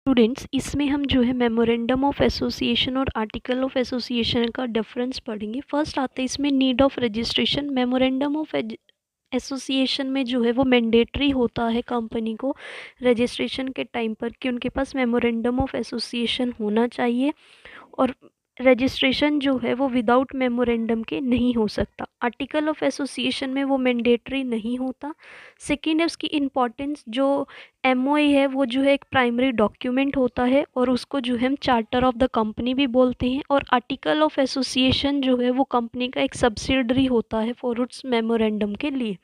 Students, इसमें हम जो है मेमोरेंडम ऑफ एसोसिएशन और आर्टिकल ऑफ एसोसिएशन का डिफरेंस पढ़ेंगे। फर्स्ट आते हैं इसमें need of registration. Memorandum of association में जो है वो मैंडेटरी होता है कंपनी को रजिस्ट्रेशन के टाइम पर कि उनके पास मेमोरेंडम ऑफ एसोसिएशन होना चाहिए, और रजिस्ट्रेशन जो है वो विदाउट मेमोरेंडम के नहीं हो सकता। आर्टिकल ऑफ एसोसिएशन में वो मैंडेटरी नहीं होता। सेकेंड है उसकी इम्पॉर्टेंस। जो एमओए है वो जो है एक प्राइमरी डॉक्यूमेंट होता है और उसको जो है हम चार्टर ऑफ द कंपनी भी बोलते हैं, और आर्टिकल ऑफ एसोसिएशन जो है वो कंपनी का एक सब्सिडरी होता है फॉर उट्स मेमोरेंडम के लिए।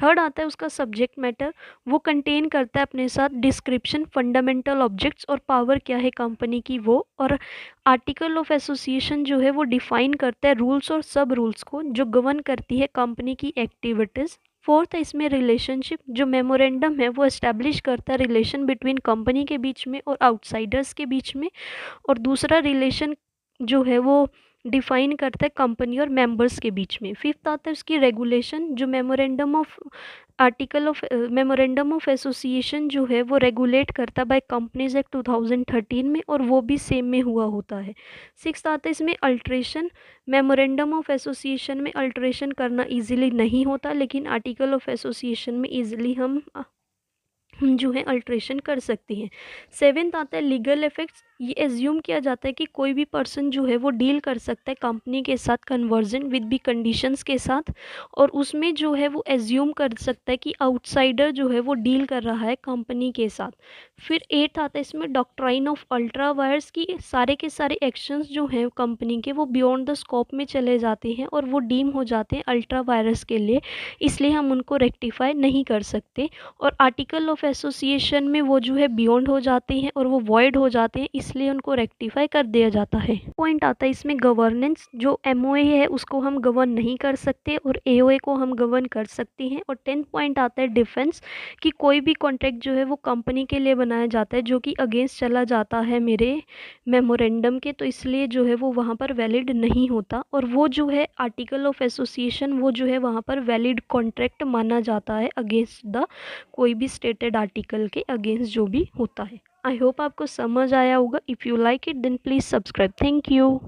थर्ड आता है उसका सब्जेक्ट मैटर। वो कंटेन करता है अपने साथ डिस्क्रिप्शन, फंडामेंटल ऑब्जेक्ट्स और पावर क्या है कंपनी की वो। और आर्टिकल ऑफ एसोसिएशन जो है वो डिफाइन करता है रूल्स और सब रूल्स को जो गवर्न करती है कंपनी की एक्टिविटीज़। फोर्थ है इसमें रिलेशनशिप। जो मेमोरेंडम है वो एस्टेब्लिश करता है रिलेशन बिटवीन कंपनी के बीच में और आउटसाइडर्स के बीच में। और दूसरा रिलेशन जो है वो डिफाइन करता है कंपनी और मेंबर्स के बीच में। फिफ्थ आता है उसकी रेगुलेशन। जो memorandum of article of memorandum of association जो है वो रेगुलेट करता है बाय कंपनीज एक्ट 2013 में, और वो भी सेम में हुआ होता है। सिक्स्थ आता है इसमें अल्ट्रेशन। मेमोरेंडम ऑफ एसोसिएशन में अल्ट्रेशन करना इजीली नहीं होता, लेकिन आर्टिकल ऑफ एसोसिएशन में इजीली हम जो है अल्ट्रेशन कर सकते हैं। सेवेंथ आता है लीगल इफेक्ट्स। ये एज्यूम किया जाता है कि कोई भी पर्सन जो है वो डील कर सकता है कंपनी के साथ कन्वर्जन विद बी कंडीशंस के साथ, और उसमें जो है वो एज्यूम कर सकता है कि आउटसाइडर जो है वो डील कर रहा है कंपनी के साथ। फिर एट्थ आता है इसमें डॉक्ट्राइन ऑफ अल्ट्रा वायर्स की सारे के सारे एक्शंस जो हैं कंपनी के वो बियॉन्ड द स्कोप में चले जाते हैं और वो डीम हो जाते हैं अल्ट्रा वायरस के लिए, इसलिए हम उनको रेक्टिफाई नहीं कर सकते। और आर्टिकल ऑफ एसोसिएशन में वो जो है बियॉन्ड हो जाते हैं और वो वॉइड हो जाते हैं, इसलिए उनको रेक्टिफाई कर दिया जाता है। पॉइंट आता है इसमें गवर्नेंस। जो एमओए है उसको हम गवर्न नहीं कर सकते और एओए को हम गवर्न कर सकते हैं। और 10th पॉइंट आता है डिफेंस, कि कोई भी कॉन्ट्रैक्ट जो है वो कंपनी के लिए बनाया जाता है जो कि अगेंस्ट चला जाता है मेरे मेमोरेंडम के, तो इसलिए जो है वो वहाँ पर वैलिड नहीं होता। और वो जो है आर्टिकल ऑफ एसोसिएशन वो जो है वहाँ पर वैलिड कॉन्ट्रैक्ट माना जाता है अगेंस्ट द कोई भी स्टेटेड आर्टिकल के अगेंस्ट जो भी होता है। आई होप आपको समझ आया होगा। If you like it then please subscribe. Thank you.